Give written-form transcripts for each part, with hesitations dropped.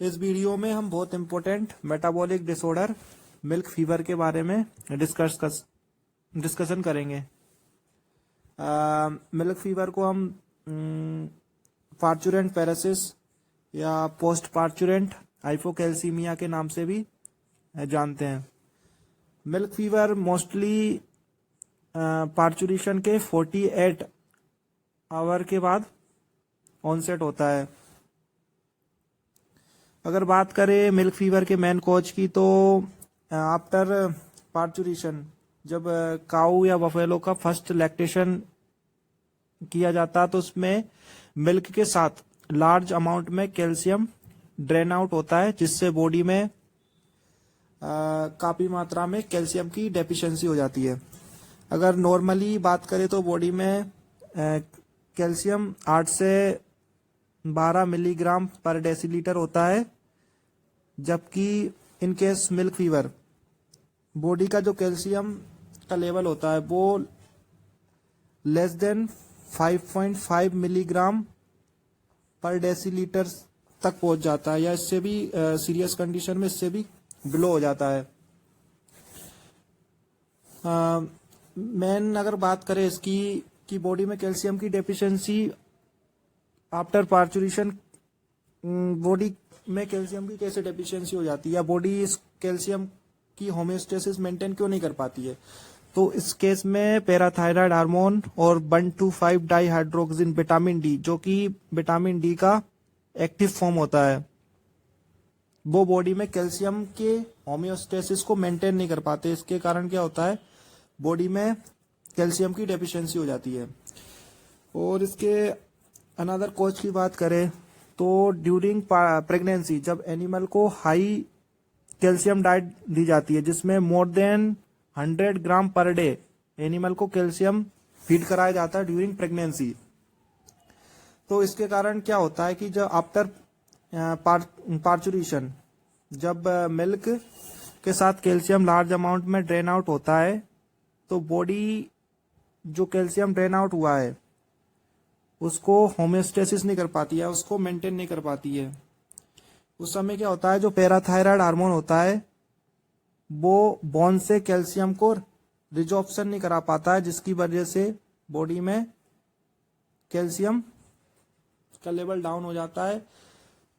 इस वीडियो में हम बहुत important metabolic disorder milk fever के बारे में डिस्कशन करेंगे। मिल्क फीवर को हम पार्चुरेंट पेरेसिस या पोस्ट पार्चुरेंट हाइपोकैल्सीमिया के नाम से भी जानते हैं। मिल्क फीवर मोस्टली पार्चुरेशन के 48 आवर के बाद ऑनसेट होता है। अगर बात करें मिल्क फीवर के मेन कॉज की तो आफ्टर पार्चुरेशन जब काऊ या बफेलो का फर्स्ट लैक्टेशन किया जाता तो उसमें मिल्क के साथ लार्ज अमाउंट में कैल्शियम ड्रेन आउट होता है, जिससे बॉडी में काफी मात्रा में कैल्शियम की डेफिशिएंसी हो जाती है। अगर नॉर्मली बात करें तो बॉडी में कैल्शियम 8 से 12 मिलीग्राम पर डेसीलीटर होता है, जबकि in case milk fever body का जो कैल्शियम का लेवल होता है वो लेस देन 5.5 मिलीग्राम पर डेसीलीटर तक पहुंच जाता है, या इससे भी सीरियस कंडीशन में इससे भी बिलो हो जाता है। मेन अगर बात करें इसकी कि बॉडी में कैल्शियम की डेफिशिएंसी आफ्टर पार्चुरेशन, बॉडी में कैल्शियम की कैसे डेफिशिएंसी हो जाती है या बॉडी इस कैल्शियम की होमियोस्टेसिस मेंटेन क्यों नहीं कर पाती है, तो इस केस में पैराथायराइड हार्मोन और 1,2,5 डाइहाइड्रोक्सिन विटामिन डी, जो कि विटामिन डी का एक्टिव फॉर्म होता है, वो बॉडी में कैल्शियम के होमियोस्टेसिस को मेंटेन नहीं कर पाते। इसके कारण क्या होता है, बॉडी में कैल्शियम की डेफिशिएंसी हो जाती है। और इसके अनदर कॉज की बात करें तो ड्यूरिंग प्रेगनेंसी जब एनिमल को हाई कैल्शियम डाइट दी जाती है, जिसमें मोर देन 100 ग्राम पर डे एनिमल को कैल्शियम फीड कराया जाता है ड्यूरिंग प्रेगनेंसी, तो इसके कारण क्या होता है कि जब आफ्टर पार्चुरेशन जब मिल्क के साथ कैल्शियम लार्ज अमाउंट में ड्रेन आउट होता है, तो बॉडी जो कैल्शियम ड्रेन आउट हुआ है उसको होमियोस्टेसिस नहीं कर पाती है, उसको मेंटेन नहीं कर पाती है। उस समय क्या होता है, जो पैराथायराइड हार्मोन होता है वो बोन से कैल्शियम को रिजॉर्प्शन नहीं करा पाता है, जिसकी वजह से बॉडी में कैल्शियम का लेवल डाउन हो जाता है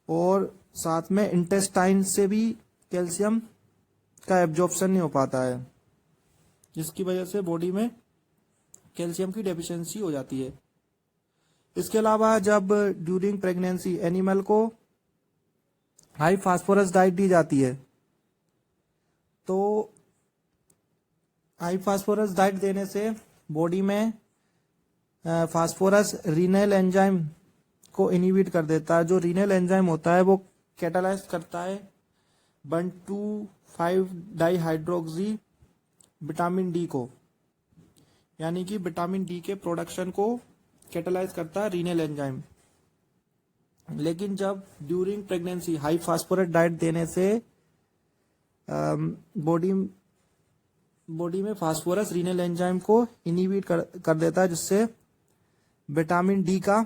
और साथ में इंटेस्टाइन से भी कैल्शियम का एब्जॉर्प्शन नहीं हो पाता है, जिसकी वजह से बॉडी में कैल्शियम की डेफिशिएंसी हो जाती है। इसके अलावा जब ड्यूरिंग प्रेगनेंसी एनिमल को हाई फास्फोरस डाइट दी जाती है, तो हाई फास्फोरस डाइट देने से बॉडी में फास्फोरस रीनल एंजाइम को इनहिबिट कर देता है। जो रीनल एंजाइम होता है वो कैटालाइज करता है 1,2,5 डाइहाइड्रोक्सी विटामिन डी को, यानी कि विटामिन डी के प्रोडक्शन को कैटालाइज करता है रीनल एंजाइम। लेकिन जब during pregnancy high phosphorus diet देने से बॉडी में फास्फोरस रीनल एंजाइम को इनहिबिट कर देता है, जिससे विटामिन डी का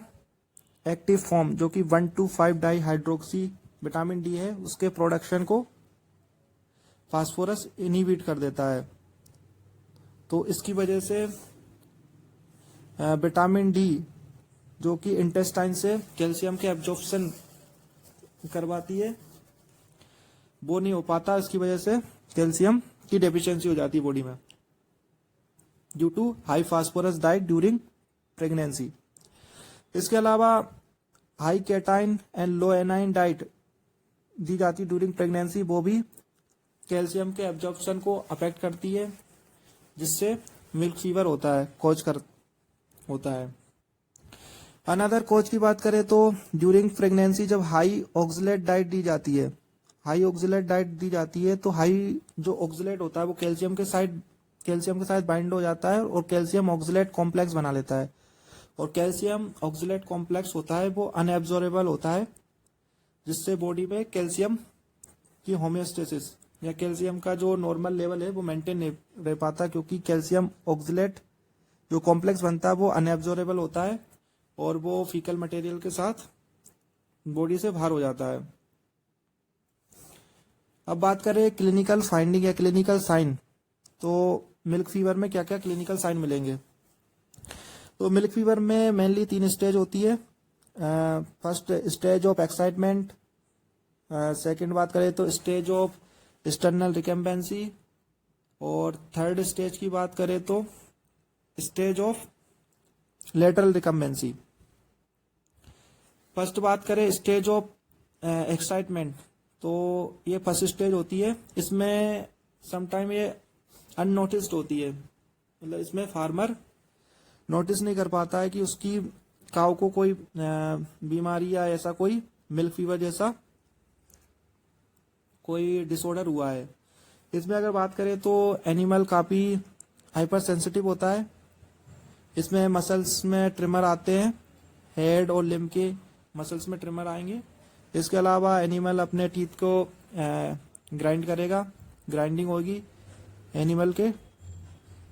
एक्टिव फॉर्म जो कि 1,2,5 डाइहाइड्रोक्सी विटामिन डी है उसके प्रोडक्शन को फास्फोरस इनहिबिट कर देता है। तो इसकी वजह से विटामिन डी जो कि इंटेस्टाइन से कैल्शियम के एब्जॉर्प्शन करवाती है वो नहीं हो पाता, इसकी वजह से कैल्शियम की डेफिशिएंसी हो जाती है बॉडी में due to high phosphorus diet during pregnancy. इसके अलावा high cation and low anion diet दी जाती है ड्यूरिंग प्रेगनेंसी, वो भी कैल्शियम के एब्जॉर्प्शन को अफेक्ट करती है, जिससे मिल्क फीवर होता है। अनदर कॉज की बात करें तो ड्यूरिंग प्रेगनेंसी जब हाई ऑक्सलेट डाइट दी जाती है, तो हाई जो ऑक्सलेट होता है वो कैल्शियम के साथ बाइंड हो जाता है और कैल्शियम ऑक्सलेट कॉम्प्लेक्स बना लेता है, और कैल्शियम ऑक्सलेट कॉम्प्लेक्स होता है वो अनएब्जॉर्बेबल होता है, जिससे बॉडी में कैल्शियम की होमियोस्टेसिस या कैल्शियम का जो नॉर्मल लेवल है वो मेंटेन नहीं रह पाता, क्योंकि कैल्शियम ऑक्सलेट जो कॉम्प्लेक्स बनता है वो अनएब्जॉर्बेबल होता है और वो फीकल मटेरियल के साथ बॉडी से बाहर हो जाता है। अब बात करें क्लिनिकल फाइंडिंग या क्लिनिकल साइन, तो मिल्क फीवर में क्या क्या क्लिनिकल साइन मिलेंगे। तो मिल्क फीवर में मेनली 3 स्टेज होती है। First stage of excitement, second बात करें तो स्टेज ऑफ एक्सटर्नल रिकम्बेंसी, और थर्ड स्टेज की बात करें तो stage of lateral recumbency. First बात करें स्टेज ऑफ एक्साइटमेंट, तो ये फर्स्ट स्टेज होती है। इसमें समटाइम ये अननोटिस्ड होती है, मतलब इसमें फार्मर नोटिस नहीं कर पाता है कि उसकी काऊ को कोई बीमारी या ऐसा कोई मिल्क फीवर जैसा कोई डिसऑर्डर हुआ है। इसमें अगर बात करें तो एनिमल काफी हाइपर सेंसिटिव होता है। इसमें मसल्स में ट्रिमर आते हैं, हेड और लिम्ब के मसल्स में ट्रिमर आएंगे। इसके अलावा एनिमल अपने टीथ को ग्राइंड करेगा, ग्राइंडिंग होगी, एनिमल के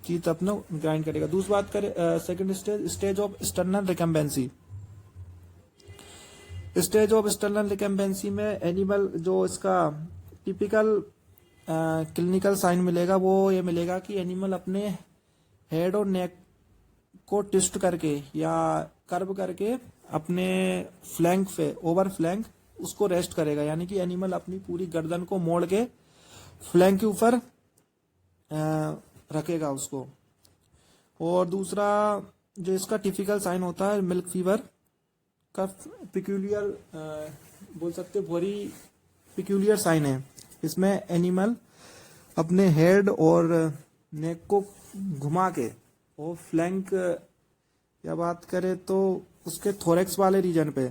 टीथ अपना ग्राइंड करेगा। दूसरी बात करें second stage of external recumbency. Stage of external recumbency में एनिमल जो इसका टिपिकल क्लिनिकल साइन मिलेगा वो ये मिलेगा कि एनिमल अपने हेड और नेक को ट्विस्ट करके या कर्व करके अपने फ्लैंक पे, ओवर फ्लैंक उसको रेस्ट करेगा, यानी कि एनिमल अपनी पूरी गर्दन को मोड़ के फ्लैंक के ऊपर रखेगा उसको। और दूसरा जो इसका टिपिकल साइन होता है मिल्क फीवर का, पिक्यूलियर बोल सकते वेरी पिक्यूलियर साइन है। इसमें एनिमल अपने हेड और नेक को घुमा के और फ्लैंक या बात करें तो उसके थोरेक्स वाले रीजन पे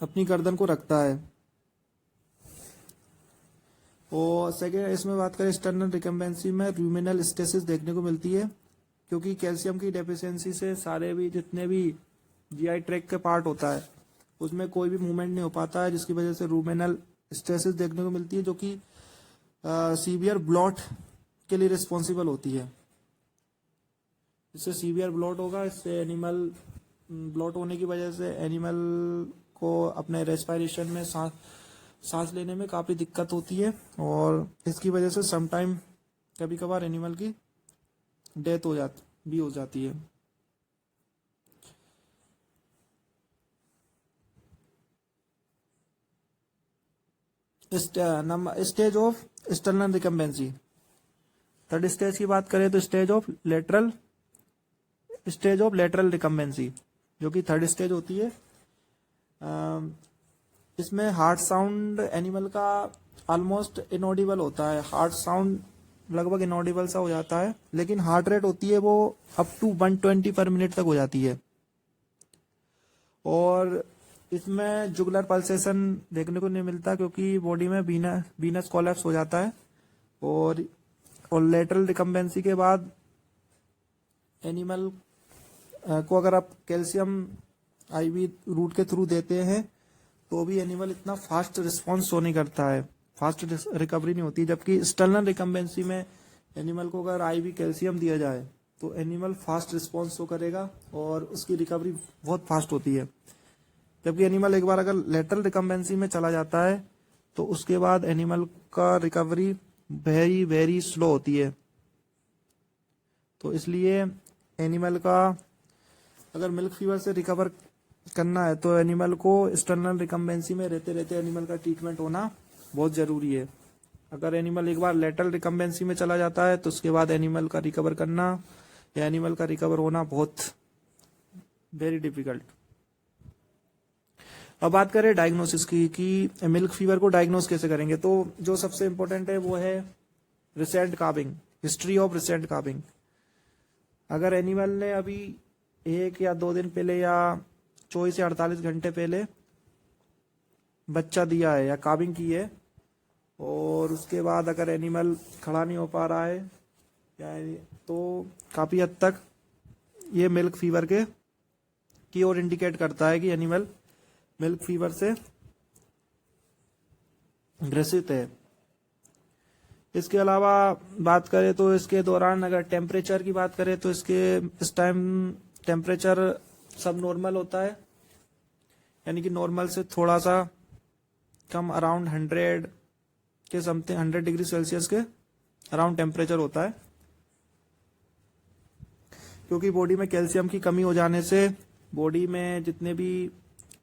अपनी गर्दन को रखता है। और सेकेंड इसमें बात करें एक्सटर्नल रिकम्बेंसी में रूमिनल स्टेसिस देखने को मिलती है, क्योंकि कैल्शियम की डेफिशिएंसी से सारे भी जितने भी जीआई ट्रैक्ट के पार्ट होता है उसमें कोई भी मूवमेंट नहीं हो पाता है, जिसकी वजह से रूमिनल स्टेसिस देखने को मिलती है, जो कि सीवियर ब्लॉट के लिए रिस्पॉन्सिबल होती है। इससे सीवियर ब्लॉट होगा, इससे एनिमल ब्लॉट होने की वजह से एनिमल को अपने रेस्पिरेशन में सांस लेने में काफी दिक्कत होती है, और इसकी वजह से समटाइम कभी कभार एनिमल की डेथ हो जाती है। Stage of external recumbency, third stage की बात करें तो स्टेज ऑफ लेटरल रिकम्बेंसी, जो कि थर्ड स्टेज होती है। इसमें हार्ट साउंड एनिमल का ऑलमोस्ट इनऑडिबल होता है, हार्ट साउंड लगभग इनऑडिबल सा हो जाता है, लेकिन हार्ट रेट होती है वो अप टू 120 पर मिनट तक हो जाती है। और इसमें जुगुलर पल्सेशन देखने को नहीं मिलता, क्योंकि बॉडी में वीनस कोलैप्स हो जाता है। और लेटरल रिकम्बेंसी के बाद एनिमल को अगर आप कैल्शियम आईवी रूट के थ्रू देते हैं तो भी एनिमल इतना फास्ट रिस्पॉन्स शो नहीं करता है, फास्ट रिकवरी नहीं होती। जबकि एक्सटर्नल रिकम्बेंसी में एनिमल को अगर आईवी कैल्शियम दिया जाए तो एनिमल फास्ट रिस्पॉन्स शो करेगा और उसकी रिकवरी बहुत फास्ट होती है। जबकि एनिमल एक बार अगर लेटरल रिकम्बेंसी में चला जाता है तो उसके बाद एनिमल का रिकवरी वेरी वेरी स्लो होती है। तो इसलिए एनिमल का अगर मिल्क फीवर से रिकवर करना है तो एनिमल को एक्सटर्नल रिकम्बेंसी में रहते रहते एनिमल का ट्रीटमेंट होना बहुत जरूरी है। अगर एनिमल एक बार लेटरल रिकम्बेंसी में चला जाता है तो उसके बाद एनिमल का रिकवर करना या एनिमल का रिकवर होना बहुत वेरी डिफिकल्ट। अब बात करें डायग्नोसिस की कि मिल्क फीवर को डायग्नोस कैसे करेंगे, तो जो सबसे इंपॉर्टेंट है वो है रिसेंट काबिंग, हिस्ट्री ऑफ रिसेंट काबिंग। अगर एनिमल ने अभी 1 या 2 दिन पहले या 24 से 48 घंटे पहले बच्चा दिया है या काबिंग की है, और उसके बाद अगर एनिमल खड़ा नहीं हो पा रहा है या तो काफी हद तक ये मिल्क फीवर की ओर इंडिकेट करता है कि एनिमल मिल्क फीवर से ग्रसित है। इसके अलावा बात करें तो इसके दौरान अगर टेम्परेचर की बात करें तो इस टाइम टेम्परेचर सब नॉर्मल होता है, यानी कि नॉर्मल से थोड़ा सा कम, अराउंड 100 के समथिंग 100 डिग्री सेल्सियस के अराउंड टेम्परेचर होता है, क्योंकि बॉडी में कैल्शियम की कमी हो जाने से बॉडी में जितने भी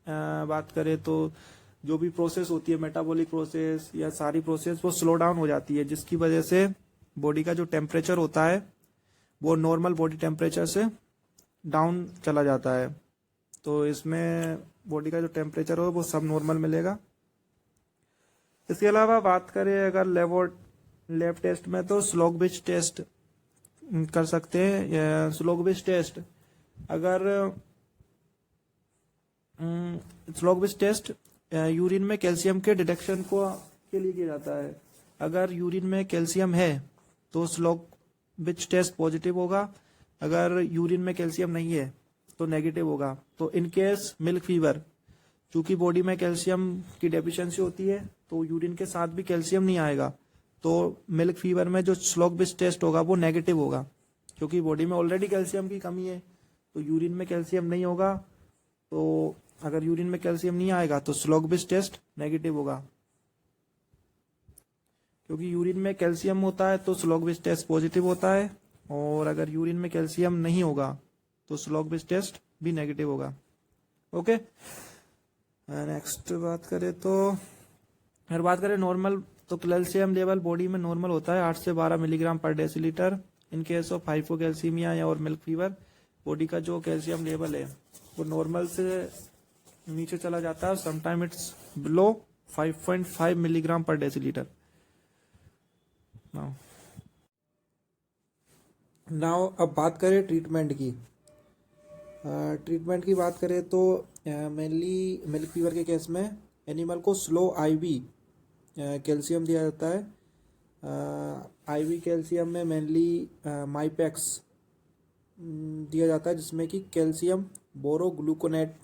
बात करें तो जो भी प्रोसेस होती है, मेटाबॉलिक प्रोसेस या सारी प्रोसेस, वो स्लो डाउन हो जाती है, जिसकी वजह से बॉडी का जो टेम्परेचर होता है वो नॉर्मल बॉडी टेम्परेचर से डाउन चला जाता है। तो इसमें बॉडी का जो टेम्परेचर हो वो सब नॉर्मल मिलेगा। इसके अलावा बात करें अगर लैब टेस्ट में, तो स्लोगविच टेस्ट कर सकते हैं। स्लोगविच टेस्ट अगर स्लोगविच टेस्ट यूरिन में कैल्शियम के डिटेक्शन के लिए किया जाता है। अगर यूरिन में कैल्शियम है तो स्लोगविच टेस्ट पॉजिटिव होगा, अगर यूरिन में कैल्शियम नहीं है तो नेगेटिव होगा। तो इन केस मिल्क फीवर, चूंकि बॉडी में कैल्शियम की डेफिशिएंसी होती है तो यूरिन के साथ भी कैल्शियम नहीं आएगा, तो मिल्क फीवर में जो स्लोगविच टेस्ट होगा वो नेगेटिव होगा, क्योंकि बॉडी में ऑलरेडी कैल्शियम की कमी है। तो यूरिन में कैल्शियम नहीं होगा, तो अगर यूरिन में कैल्शियम नहीं आएगा तो स्लोगविच टेस्ट नेगेटिव होगा। क्योंकि यूरिन में कैल्शियम होता है तो स्लोगविच टेस्ट पॉजिटिव होता है, और अगर यूरिन में कैल्शियम नहीं होगा तो स्लोगविच टेस्ट भी नेगेटिव होगा। ओके, नेक्स्ट बात करें तो अगर बात करें नॉर्मल, तो कैल्शियम लेवल बॉडी में नॉर्मल होता है 8 से 12 मिलीग्राम पर decilitre. In case of hypocalcaemia या और मिल्क फीवर, बॉडी का जो कैल्शियम लेवल है वो नॉर्मल से नीचे चला जाता है, समटाइम इट्स बिलो 5.5 मिलीग्राम पर डेसीलीटर। नाउ अब बात करें ट्रीटमेंट की। ट्रीटमेंट की बात करें तो मेनली मिल्क फीवर के केस में एनिमल को स्लो आईवी कैल्शियम दिया जाता है। आईवी कैल्शियम में मेनली माइपेक्स दिया जाता है, जिसमें कि कैल्शियम बोरोग्लूकोनेट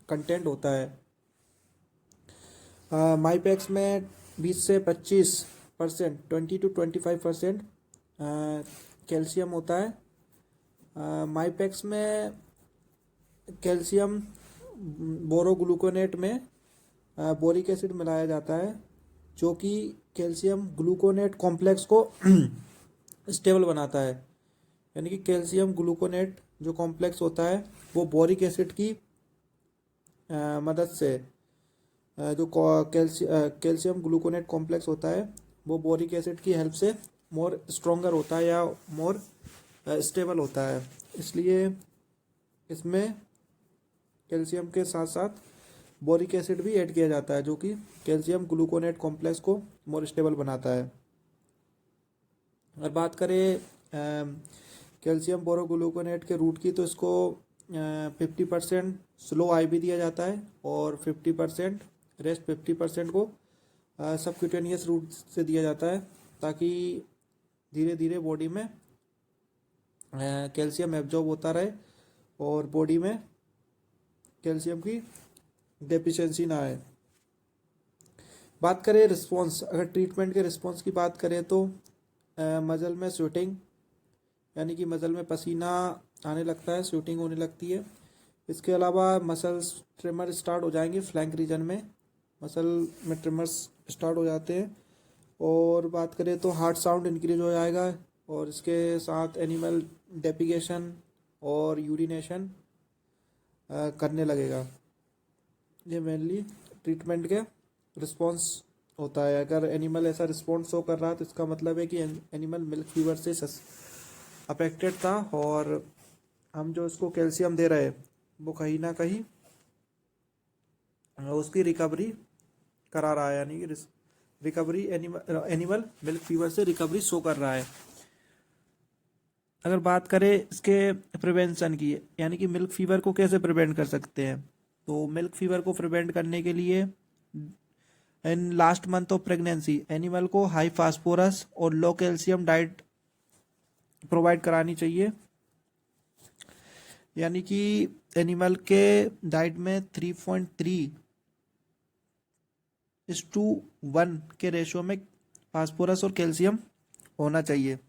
कंटेंट होता है। माइपेक्स में 20 से 25%, 20 to 25% कैल्शियम होता है। माइपेक्स में कैल्शियम बोरोग्लूकोनेट में बोरिक एसिड मिलाया जाता है, जो कि कैल्शियम ग्लूकोनेट कॉम्प्लेक्स को स्टेबल बनाता है। यानी कि कैल्शियम ग्लूकोनेट जो कॉम्प्लेक्स होता है वो बोरिक एसिड की मदद से, जो कैल्शियम ग्लूकोनेट कॉम्प्लेक्स होता है वो बोरिक एसिड की हेल्प से मोर स्ट्रोंगर होता है या मोर स्टेबल होता है। इसलिए इसमें कैल्शियम के साथ साथ बोरिक एसिड भी ऐड किया जाता है, जो कि कैल्शियम ग्लूकोनेट कॉम्प्लेक्स को मोर स्टेबल बनाता है। अगर बात करें कैल्शियम बोरोग्लूकोनेट के रूट की, तो इसको 50% स्लो आईवी दिया जाता है और 50% रेस्ट 50% को सबक्यूटेनियस रूट से दिया जाता है, ताकि धीरे धीरे बॉडी में कैल्शियम एब्जॉर्ब होता रहे और बॉडी में कैल्शियम की डेफिशिएंसी ना आए। बात करें रिस्पॉन्स, अगर ट्रीटमेंट के रिस्पॉन्स की बात करें तो मसल में स्वेटिंग, यानी कि मसल में पसीना आने लगता है, स्वेटिंग होने लगती है। इसके अलावा मसल्स ट्रिमर स्टार्ट हो जाएंगे, फ्लैंक रीजन में मसल में ट्रिमर्स स्टार्ट हो जाते हैं। और बात करें तो हार्ट साउंड इंक्रीज हो जाएगा, और इसके साथ एनिमल डेफिकेशन और यूरिनेशन करने लगेगा। ये मेनली ट्रीटमेंट के रिस्पॉन्स होता है। अगर एनिमल ऐसा रिस्पॉन्स शो कर रहा है तो इसका मतलब है कि एनिमल मिल्क फीवर से अफेक्टेड था, और हम जो इसको कैल्शियम दे रहे हैं वो कहीं ना कहीं उसकी रिकवरी करा रहा है, यानी कि रिकवरी एनिमल मिल्क फीवर से रिकवरी शो कर रहा है। अगर बात करें इसके प्रिवेंशन की, यानी कि मिल्क फीवर को कैसे प्रिवेंट कर सकते हैं, तो मिल्क फीवर को प्रिवेंट करने के लिए in last month of pregnancy animal को हाई फास्फोरस और लो कैल्शियम डाइट प्रोवाइड करानी चाहिए। यानी कि एनिमल के डाइट में 3.3:1 के रेशियो में फास्फोरस और कैल्शियम होना चाहिए।